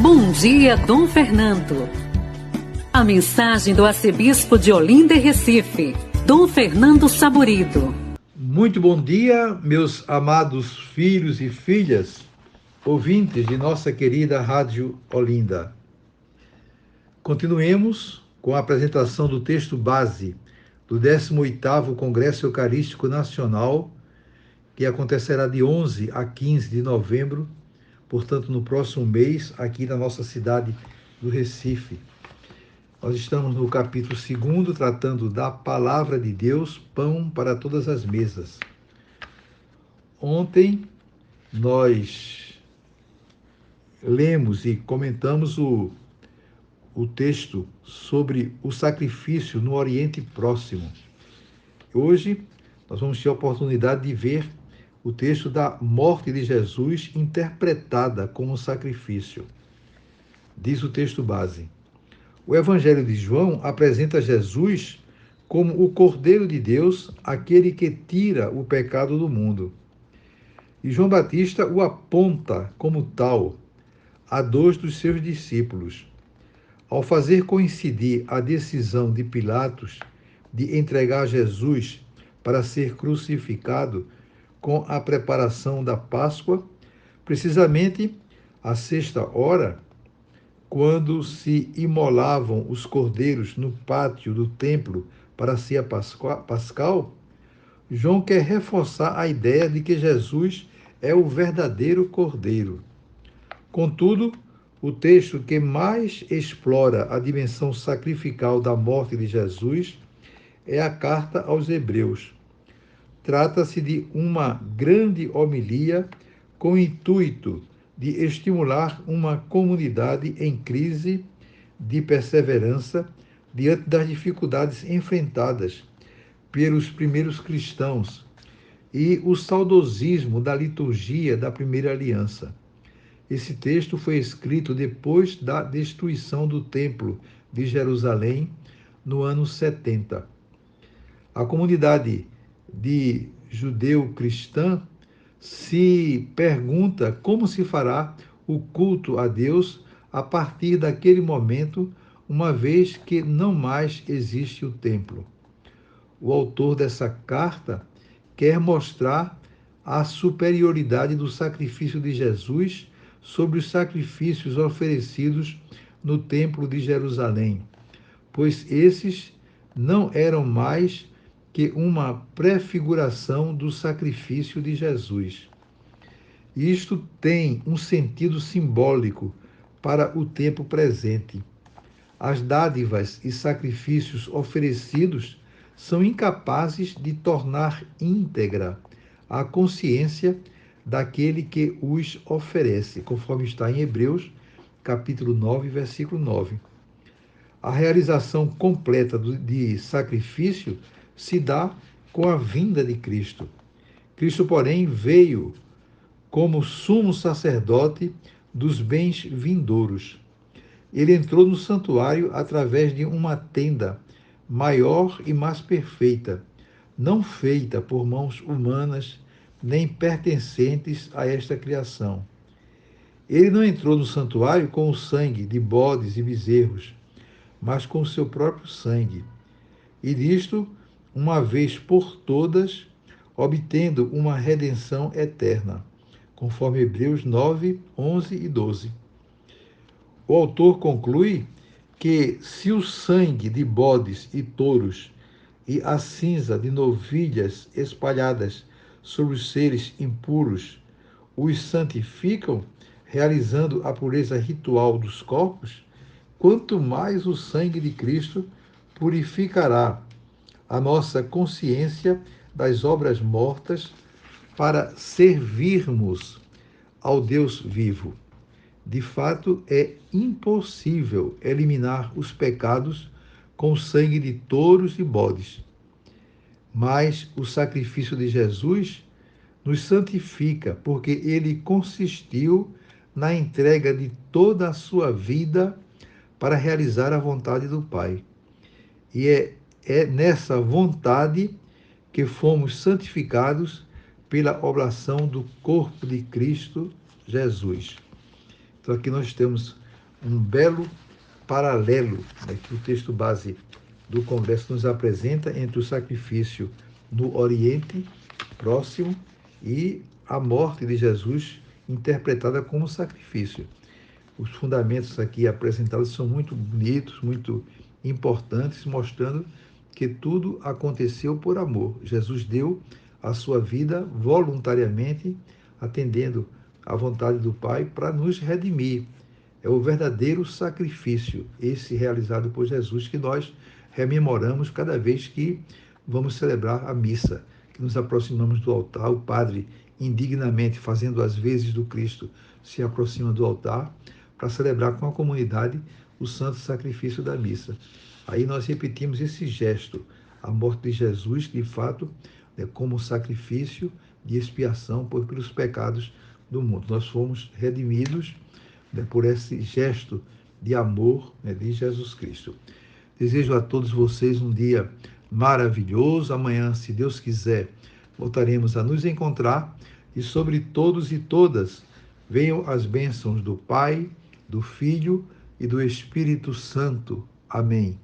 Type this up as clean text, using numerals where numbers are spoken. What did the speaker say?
Bom dia, Dom Fernando. A mensagem do arcebispo de Olinda e Recife, Dom Fernando Saburido. Muito bom dia, meus amados filhos e filhas, ouvintes de nossa querida Rádio Olinda. Continuemos com a apresentação do texto base do 18º Congresso Eucarístico Nacional, que acontecerá de 11 a 15 de novembro, portanto, no próximo mês, aqui na nossa cidade do Recife. Nós estamos no capítulo 2º, tratando da Palavra de Deus, pão para todas as mesas. Ontem, nós lemos e comentamos o texto sobre o sacrifício no Oriente Próximo. Hoje, nós vamos ter a oportunidade de ver o texto da morte de Jesus interpretada como sacrifício. Diz o texto base: o Evangelho de João apresenta Jesus como o Cordeiro de Deus, aquele que tira o pecado do mundo. E João Batista o aponta como tal a 2 dos seus discípulos. Ao fazer coincidir a decisão de Pilatos de entregar Jesus para ser crucificado com a preparação da Páscoa, precisamente à 6ª, quando se imolavam os cordeiros no pátio do templo para a ceia pascal, João quer reforçar a ideia de que Jesus é o verdadeiro cordeiro. Contudo, o texto que mais explora a dimensão sacrificial da morte de Jesus é a carta aos Hebreus. Trata-se de uma grande homilia com o intuito de estimular uma comunidade em crise de perseverança diante das dificuldades enfrentadas pelos primeiros cristãos e o saudosismo da liturgia da primeira aliança. Esse texto foi escrito depois da destruição do Templo de Jerusalém, no ano 70. A comunidade de judeu-cristã se pergunta como se fará o culto a Deus a partir daquele momento, uma vez que não mais existe o templo. O autor dessa carta quer mostrar a superioridade do sacrifício de Jesus sobre os sacrifícios oferecidos no Templo de Jerusalém, pois esses não eram mais que uma prefiguração do sacrifício de Jesus. Isto tem um sentido simbólico para o tempo presente. As dádivas e sacrifícios oferecidos são incapazes de tornar íntegra a consciência daquele que os oferece, conforme está em Hebreus, capítulo 9, versículo 9. A realização completa de sacrifício se dá com a vinda de Cristo. Cristo, porém, veio como sumo sacerdote dos bens vindouros. Ele entrou no santuário através de uma tenda maior e mais perfeita, não feita por mãos humanas, nem pertencentes a esta criação. Ele não entrou no santuário com o sangue de bodes e bezerros, mas com o seu próprio sangue. E disto, uma vez por todas, obtendo uma redenção eterna, conforme Hebreus 9, 11 e 12. O autor conclui que se o sangue de bodes e touros e a cinza de novilhas espalhadas sobre os seres impuros os santificam, realizando a pureza ritual dos corpos, quanto mais o sangue de Cristo purificará a nossa consciência das obras mortas para servirmos ao Deus vivo. De fato, é impossível eliminar os pecados com o sangue de touros e bodes. Mas o sacrifício de Jesus nos santifica, porque ele consistiu na entrega de toda a sua vida para realizar a vontade do Pai. E é nessa vontade que fomos santificados pela oblação do corpo de Cristo Jesus. Então aqui nós temos um belo paralelo, né, que o texto base do Congresso nos apresenta entre o sacrifício no Oriente Próximo e a morte de Jesus interpretada como sacrifício. Os fundamentos aqui apresentados são muito bonitos, muito importantes, mostrando que tudo aconteceu por amor. Jesus deu a sua vida voluntariamente, atendendo à vontade do Pai para nos redimir. É o verdadeiro sacrifício, esse realizado por Jesus, que nós rememoramos cada vez que vamos celebrar a missa, que nos aproximamos do altar. O padre, indignamente fazendo as vezes do Cristo, se aproxima do altar para celebrar com a comunidade o santo sacrifício da missa. Aí nós repetimos esse gesto, a morte de Jesus, de fato, como sacrifício de expiação pelos pecados do mundo. Nós fomos redimidos por esse gesto de amor de Jesus Cristo. Desejo a todos vocês um dia maravilhoso. Amanhã, se Deus quiser, voltaremos a nos encontrar e sobre todos e todas venham as bênçãos do Pai, do Filho e do Espírito Santo. Amém.